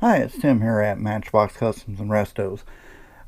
Hi, it's Tim here at Matchbox Customs and Restos.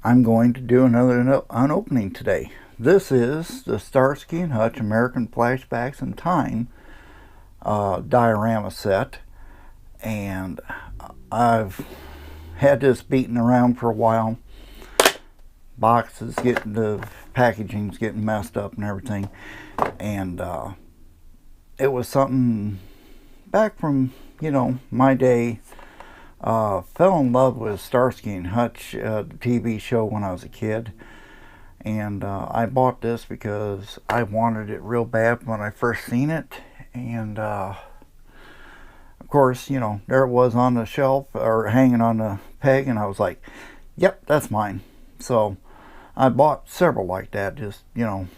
I'm going to do another unopening today. This is the Starsky and Hutch American Flashbacks in Time diorama set, and I've had this beaten around for a while. The packaging's getting messed up and everything, and it was something back from my day. Fell in love with Starsky and Hutch, the TV show, when I was a kid, and I bought this because I wanted it real bad when I first seen it, and of course, there it was on the shelf or hanging on the peg, and I was like, yep, that's mine. So I bought several like that. Just happened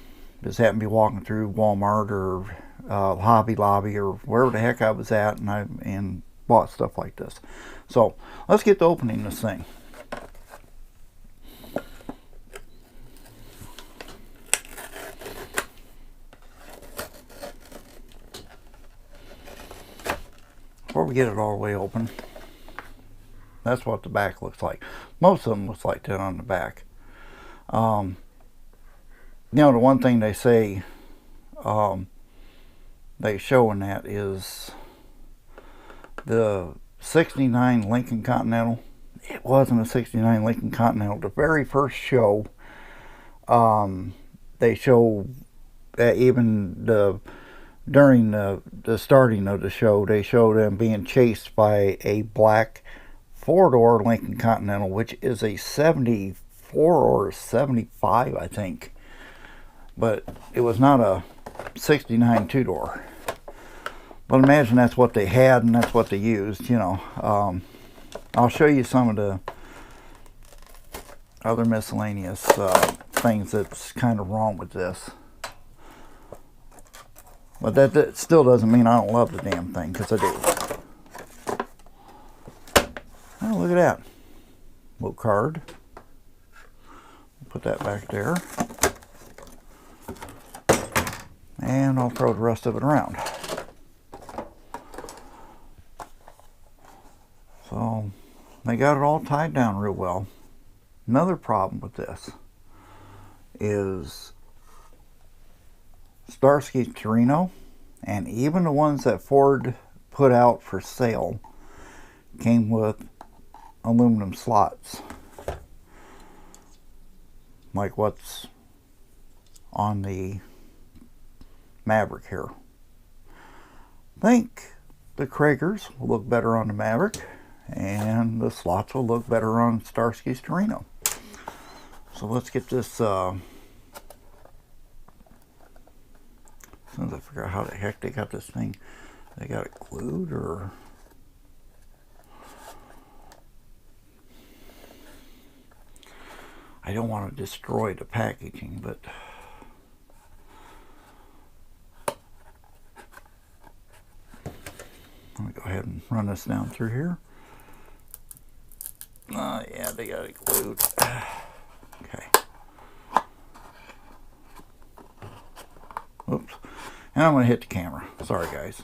to be walking through Walmart or Hobby Lobby or wherever the heck I was at, and bought stuff like this. So let's get to opening this thing. Before we get it all the way open, that's what the back looks like. Most of them looks like that on the back. The one thing they say they show in that is the 69 Lincoln Continental. It wasn't a 69 Lincoln Continental. The very first show, they show that even during the starting of the show, they show them being chased by a black four-door Lincoln Continental, which is a 74 or 75, I think. But it was not a 69 two-door. But imagine that's what they had and that's what they used, I'll show you some of the other miscellaneous things that's kind of wrong with this. But that still doesn't mean I don't love the damn thing, because I do. Oh, look at that. Little card. Put that back there. And I'll throw the rest of it around. So they got it all tied down real well. Another problem with this is Starsky Torino, and even the ones that Ford put out for sale, came with aluminum slots, like what's on the Maverick here. I think the Kragers will look better on the Maverick, and the slots will look better on Starsky's Torino. So let's get this, as soon as I figure out how the heck they got this thing, they got it glued, or I don't want to destroy the packaging, but let me go ahead and run this down through here. Yeah, they got it glued. Okay. Oops. And I'm going to hit the camera. Sorry, guys.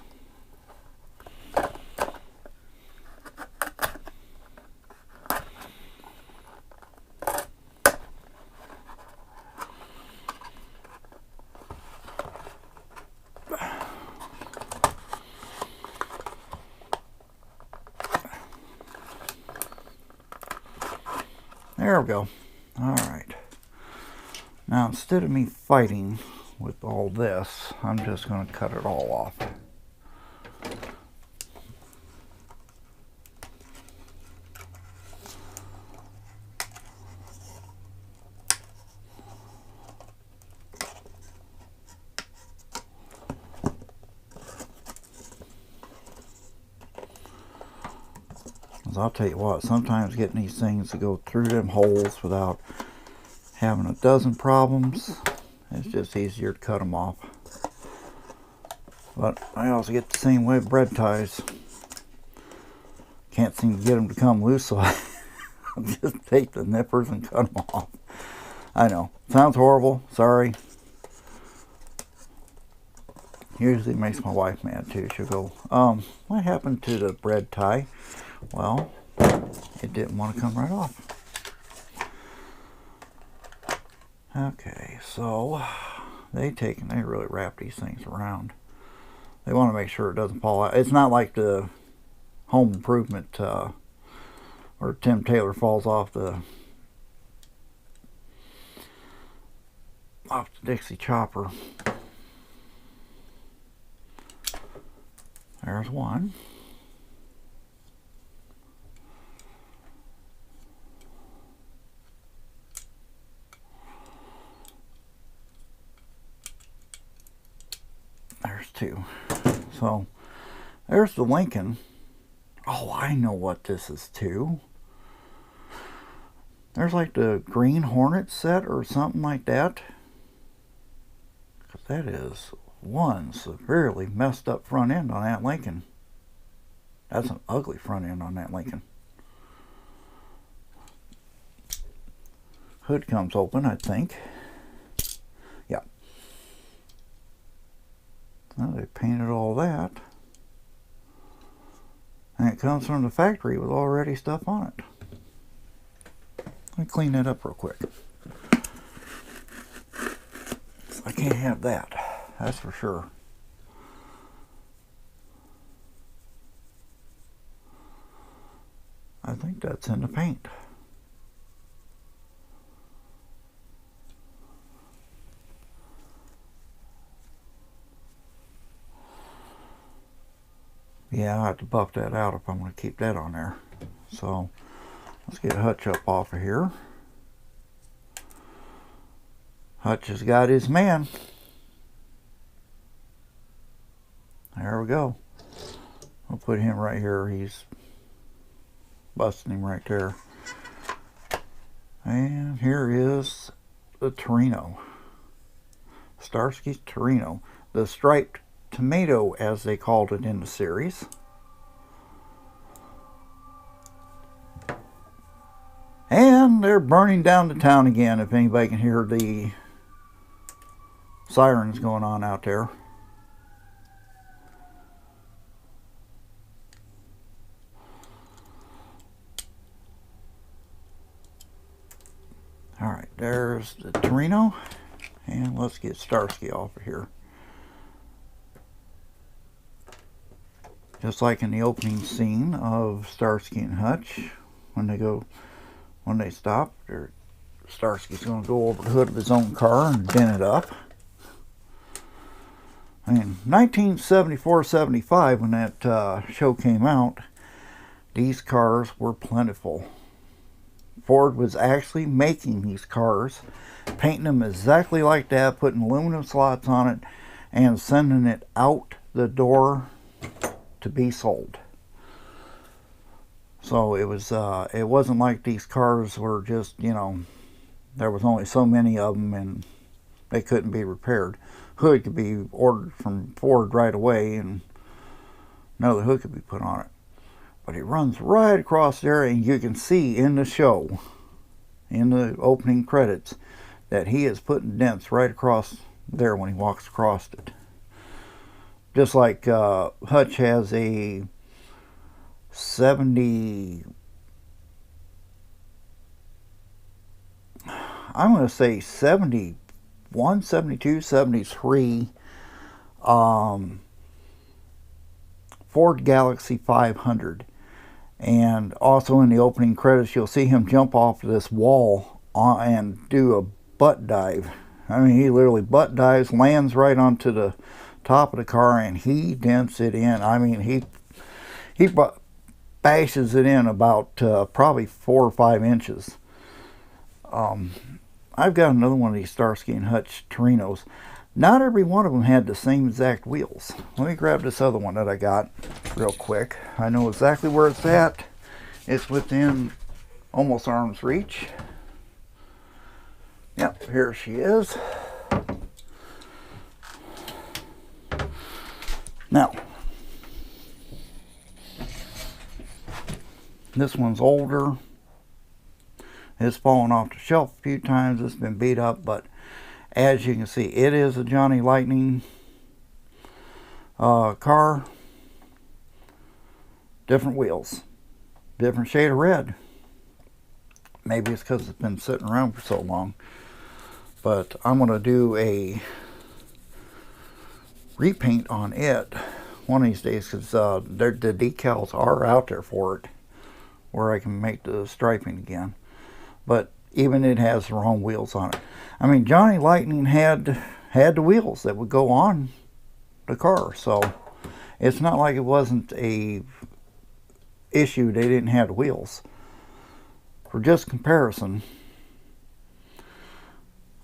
There we go. Alright. Now, instead of me fighting with all this, I'm just going to cut it all off. I'll tell you what, sometimes getting these things to go through them holes without having a dozen problems, it's just easier to cut them off. But I also get the same way with bread ties. Can't seem to get them to come loose, so I just take the nippers and cut them off. I know, sounds horrible, sorry. Usually makes my wife mad too. She'll go, what happened to the bread tie? Well, it didn't want to come right off. Okay, so they really wrap these things around. They want to make sure it doesn't fall out. It's not like the Home Improvement where Tim Taylor falls off the Dixie chopper. There's one. There's two. So there's the Lincoln. Oh, I know what this is too. There's like the Green Hornet set or something like that. Because that is one severely messed up front end on that Lincoln. That's an ugly front end on that Lincoln. Hood comes open, I think. Yeah. Well, they painted all that. And it comes from the factory with already stuff on it. Let me clean that up real quick. I can't have that, that's for sure. I think that's in the paint. Yeah, I have to buff that out if I'm going to keep that on there. So let's get Hutch up off of here. Hutch has got his man. There we go. I'll put him right here. He's busting him right there. And here is the Torino. Starsky's Torino. The striped tomato, as they called it in the series. And they're burning down the town again, if anybody can hear the sirens going on out there. Alright, there's the Torino. And let's get Starsky off of here. Just like in the opening scene of Starsky and Hutch, when they stop, Starsky's going to go over the hood of his own car and dent it up. In 1974-75, when that show came out, these cars were plentiful. Ford was actually making these cars, painting them exactly like that, putting aluminum slots on it, and sending it out the door to be sold. So it wasn't like these cars were just, you know, there was only so many of them and they couldn't be repaired. Hood could be ordered from Ford right away and another hood could be put on it. But it runs right across there, and you can see in the show, in the opening credits, that he is putting dents right across there when he walks across it. Just like Hutch has a 70, I'm going to say 71, 72, 73 Ford Galaxy 500. And also in the opening credits, you'll see him jump off this wall and do a butt dive. I mean, he literally butt dives, lands right onto the top of the car, and he dents it in. I mean, he bashes it in about probably 4 or 5 inches. I've got another one of these Starsky and Hutch Torinos. Not every one of them had the same exact wheels. Let me grab this other one that I got real quick. I know exactly where it's at. It's within almost arm's reach. Yep, here she is. Now, this one's older. It's fallen off the shelf a few times. It's been beat up, but as you can see, it is a Johnny Lightning car. Different wheels. different shade of red. Maybe it's because it's been sitting around for so long. But I'm going to do a repaint on it one of these days, because the decals are out there for it, where I can make the striping again. But even it has the wrong wheels on it. I mean, Johnny Lightning had the wheels that would go on the car, so it's not like it wasn't a issue they didn't have the wheels. For just comparison,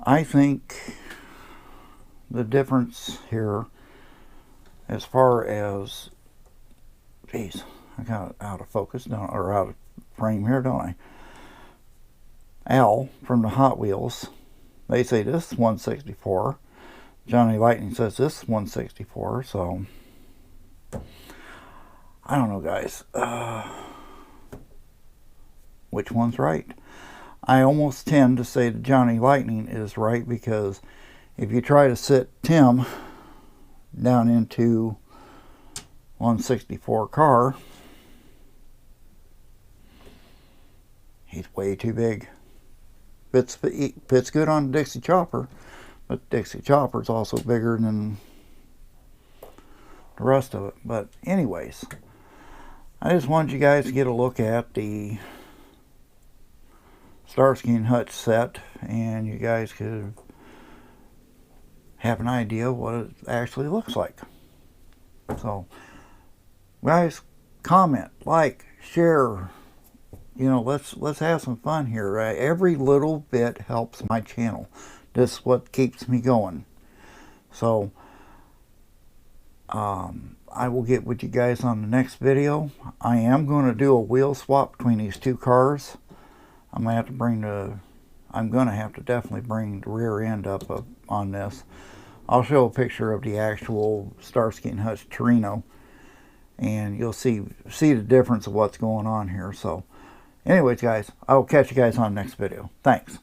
I think the difference here, as far as, geez, I got out of focus, or out of frame here, don't I? Al from the Hot Wheels, they say this is 164. Johnny Lightning says this is 164. So I don't know, guys. Which one's right? I almost tend to say that Johnny Lightning is right, because if you try to sit Tim down into 164 car, he's way too big. Fits good on a Dixie Chopper, but Dixie Chopper's also bigger than the rest of it. But anyways, I just wanted you guys to get a look at the Starsky and Hutch set, and you guys could have an idea what it actually looks like. So, guys, comment, like, share. You know, let's have some fun here. Every little bit helps my channel. This is what keeps me going. So, I will get with you guys on the next video. I am going to do a wheel swap between these two cars. I'm going to have to definitely bring the rear end up on this. I'll show a picture of the actual Starsky and Hutch Torino, and you'll see the difference of what's going on here. So anyways, guys, I will catch you guys on the next video. Thanks.